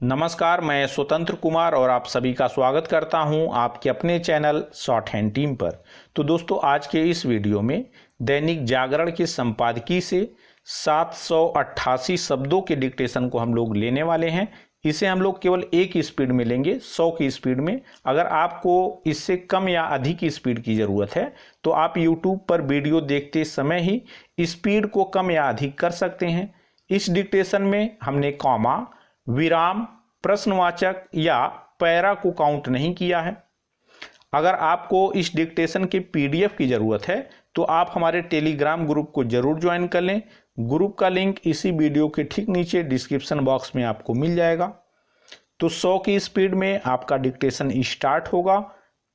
नमस्कार, मैं स्वतंत्र कुमार और आप सभी का स्वागत करता हूं आपके अपने चैनल शॉर्ट हैंड टीम पर। तो दोस्तों, आज के इस वीडियो में दैनिक जागरण के संपादकीय से 788 शब्दों के डिक्टेशन को हम लोग लेने वाले हैं। इसे हम लोग केवल एक स्पीड में लेंगे, 100 की स्पीड में। अगर आपको इससे कम या अधिक स्पीड की ज़रूरत है तो आप यूट्यूब पर वीडियो देखते समय ही स्पीड को कम या अधिक कर सकते हैं। इस डिक्टेशन में हमने कॉमा, विराम, प्रश्नवाचक या पैरा को काउंट नहीं किया है। अगर आपको इस डिक्टेशन के पीडीएफ की ज़रूरत है तो आप हमारे टेलीग्राम ग्रुप को जरूर ज्वाइन कर लें। ग्रुप का लिंक इसी वीडियो के ठीक नीचे डिस्क्रिप्शन बॉक्स में आपको मिल जाएगा। तो 100 की स्पीड में आपका डिक्टेशन स्टार्ट होगा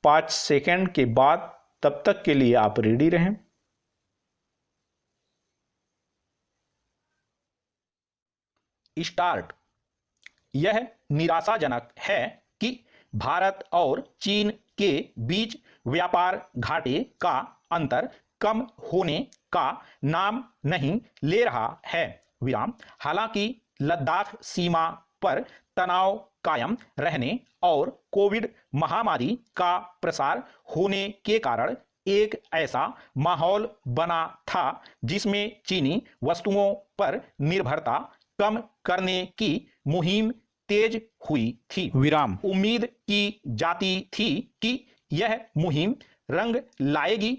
5 सेकंड के बाद। तब तक के लिए आप रेडी रहें। स्टार्ट। यह निराशाजनक है कि भारत और चीन के बीच व्यापार घाटे का अंतर कम होने का नाम नहीं ले रहा है। विराम। हालांकि लद्दाख सीमा पर तनाव कायम रहने और कोविड महामारी का प्रसार होने के कारण एक ऐसा माहौल बना था जिसमें चीनी वस्तुओं पर निर्भरता कम करने की मुहिम तेज हुई थी। विराम। उम्मीद की जाती थी कि यह मुहिम रंग लाएगी,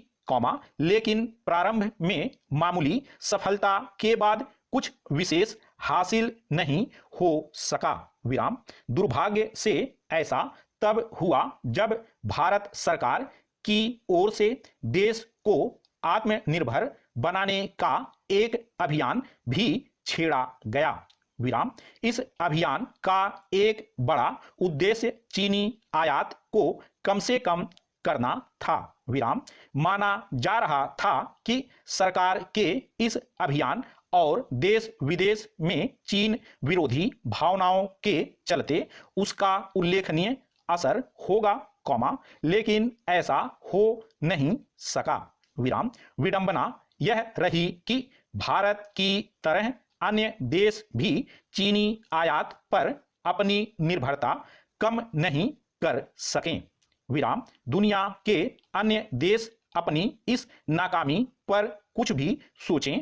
लेकिन प्रारंभ में मामूली सफलता के बाद कुछ विशेष हासिल नहीं हो सका। विराम। दुर्भाग्य से ऐसा तब हुआ जब भारत सरकार की ओर से देश को आत्मनिर्भर बनाने का एक अभियान भी छेड़ा गया। विराम। इस अभियान का एक बड़ा उद्देश्य चीनी आयात को कम से कम करना था। विराम। माना जा रहा था कि सरकार के इस अभियान और देश विदेश में चीन विरोधी भावनाओं के चलते उसका उल्लेखनीय असर होगा, लेकिन ऐसा हो नहीं सका। विराम। विडंबना यह रही कि भारत की तरह अन्य देश भी चीनी आयात पर अपनी निर्भरता कम नहीं कर सकें। विराम। दुनिया के अन्य देश अपनी इस नाकामी पर कुछ भी सोचें,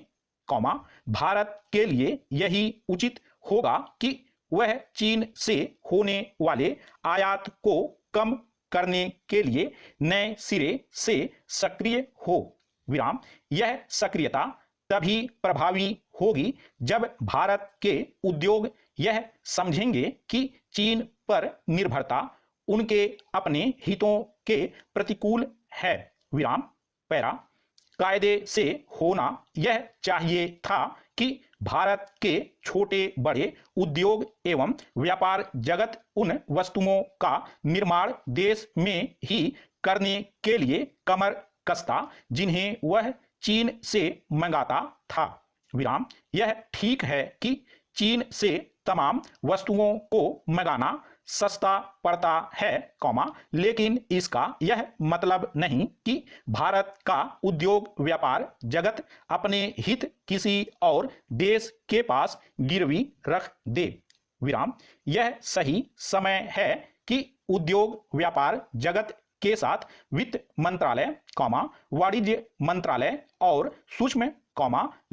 भारत के लिए यही उचित होगा कि वह चीन से होने वाले आयात को कम करने के लिए नए सिरे से सक्रिय हो। विराम। यह सक्रियता तभी प्रभावी होगी जब भारत के उद्योग यह समझेंगे कि चीन पर निर्भरता उनके अपने हितों के प्रतिकूल है। विराम। पैरा। कायदे से होना यह चाहिए था कि भारत के छोटे बड़े उद्योग एवं व्यापार जगत उन वस्तुओं का निर्माण देश में ही करने के लिए कमर कसता जिन्हें वह चीन से मंगाता था। विराम। यह ठीक है कि चीन से तमाम वस्तुओं को मंगाना सस्ता पड़ता है, लेकिन इसका यह मतलब नहीं कि भारत का उद्योग व्यापार जगत अपने हित किसी और देश के पास गिरवी रख दे। विराम। यह सही समय है कि उद्योग व्यापार जगत के साथ वित्त मंत्रालय, वाणिज्य मंत्रालय और सूक्ष्म,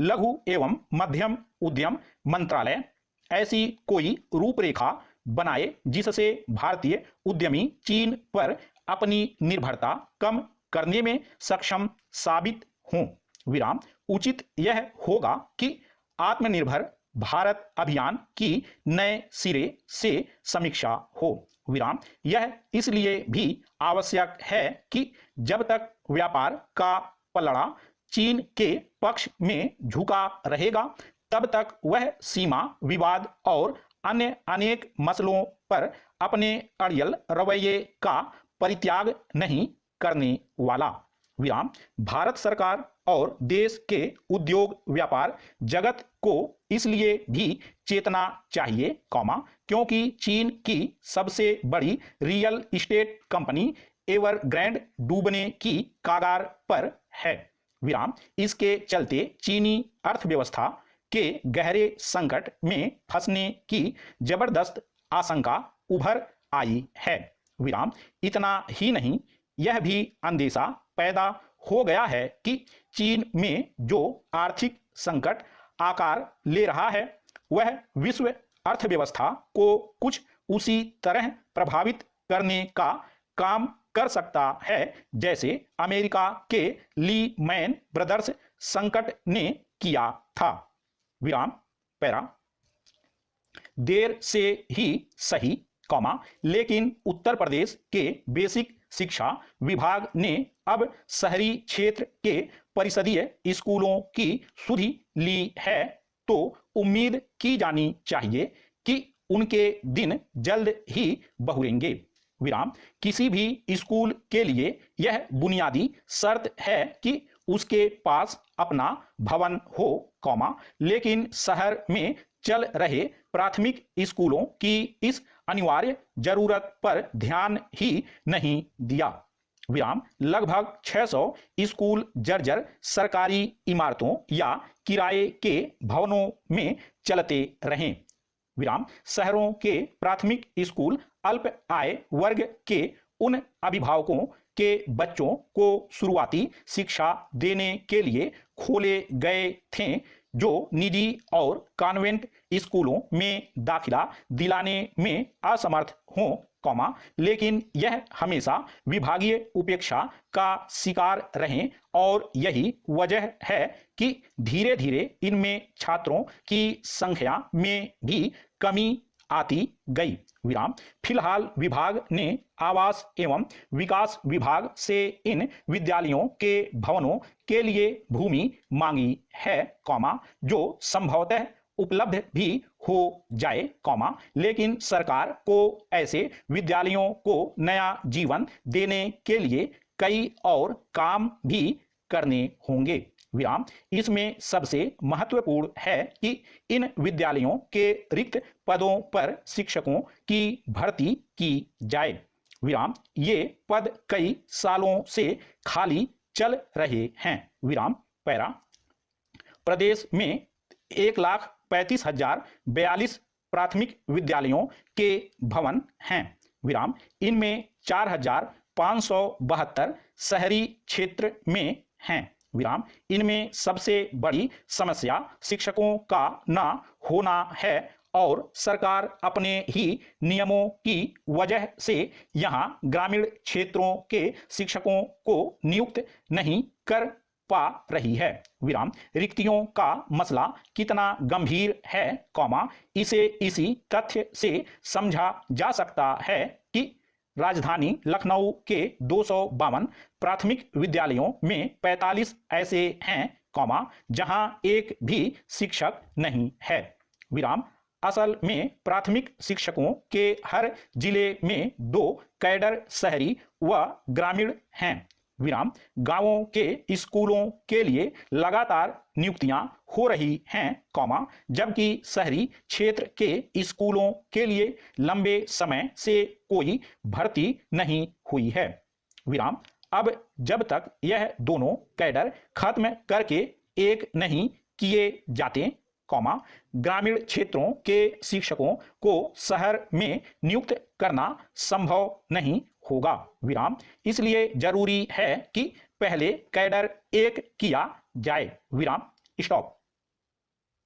लघु एवं मध्यम उद्यम मंत्रालय ऐसी कोई रूपरेखा बनाए जिससे भारतीय उद्यमी चीन पर अपनी निर्भरता कम करने में सक्षम साबित हों। विराम। उचित यह होगा कि आत्मनिर्भर भारत अभियान की नए सिरे से समीक्षा हो। विराम। यह इसलिए भी आवश्यक है कि जब तक व्यापार का पलड़ा चीन के पक्ष में झुका रहेगा तब तक वह सीमा विवाद और अन्य अनेक मसलों पर अपने अड़ियल रवैये का परित्याग नहीं करने वाला। विराम। भारत सरकार और देश के उद्योग व्यापार जगत को इसलिए भी चेतना चाहिए, क्योंकि चीन की सबसे बड़ी रियल एस्टेट कंपनी एवरग्रैंड डूबने की कगार पर है। विराम। इसके चलते चीनी अर्थव्यवस्था के गहरे संकट में फंसने की जबरदस्त आशंका उभर आई है। विराम। इतना ही नहीं, यह भी अंदेशा पैदा हो गया है कि चीन में जो आर्थिक संकट आकार ले रहा है वह विश्व अर्थव्यवस्था को कुछ उसी तरह प्रभावित करने का काम कर सकता है जैसे अमेरिका के लीमैन ब्रदर्स संकट ने किया था। विराम। पैरा। देर से ही सही, लेकिन उत्तर प्रदेश के बेसिक शिक्षा विभाग ने अब शहरी क्षेत्र के परिषदीय स्कूलों की सुधि ली है, तो उम्मीद की जानी चाहिए कि उनके दिन जल्द ही बहुरेंगे। विराम। किसी भी स्कूल के लिए यह बुनियादी शर्त है कि उसके पास अपना भवन हो, लेकिन शहर में चल रहे प्राथमिक स्कूलों की इस अनिवार्य जरूरत पर ध्यान ही नहीं दिया। विराम। लगभग 600 स्कूल जर्जर सरकारी इमारतों या किराए के भवनों में चलते रहे। विराम। शहरों के प्राथमिक स्कूल अल्प आय वर्ग के उन अभिभावकों के बच्चों को शुरुआती शिक्षा देने के लिए खोले गए थे जो निजी और कॉन्वेंट स्कूलों में दाखिला दिलाने में असमर्थ हों, लेकिन यह हमेशा विभागीय उपेक्षा का शिकार रहे और यही वजह है कि धीरे धीरे इनमें छात्रों की संख्या में भी कमी आती गई। विराम। फिलहाल विभाग ने आवास एवं विकास विभाग से इन विद्यालयों के भवनों के लिए भूमि मांगी है, जो संभवतः उपलब्ध भी हो जाए, लेकिन सरकार को ऐसे विद्यालयों को नया जीवन देने के लिए कई और काम भी करने होंगे। विराम। इसमें सबसे महत्वपूर्ण है कि इन विद्यालयों के रिक्त पदों पर शिक्षकों की भर्ती की जाए। विराम। ये पद कई सालों से खाली चल रहे हैं। विराम। पैरा। प्रदेश में 1,35,042 प्राथमिक विद्यालयों के भवन हैं। विराम। इनमें 4,572 शहरी क्षेत्र में हैं। विराम। इनमें सबसे बड़ी समस्या शिक्षकों का ना होना है और सरकार अपने ही नियमों की वजह से यहाँ ग्रामीण क्षेत्रों के शिक्षकों को नियुक्त नहीं कर पा रही है। विराम। रिक्तियों का मसला कितना गंभीर है, इसे इसी तथ्य से समझा जा सकता है कि राजधानी लखनऊ के 252 प्राथमिक विद्यालयों में 45 ऐसे हैं, जहां एक भी शिक्षक नहीं है। विराम। असल में प्राथमिक शिक्षकों के हर जिले में 2 कैडर शहरी व ग्रामीण हैं। विराम। गांवों के स्कूलों के लिए लगातार नियुक्तियां हो रही हैं, जबकि शहरी क्षेत्र के स्कूलों के लिए लंबे समय से कोई भर्ती नहीं हुई है। विराम। अब जब तक यह दोनों कैडर खत्म करके एक नहीं किए जाते, ग्रामीण क्षेत्रों के शिक्षकों को शहर में नियुक्त करना संभव नहीं होगा। विराम। इसलिए जरूरी है कि पहले कैडर एक किया जाए। विराम। स्टॉप।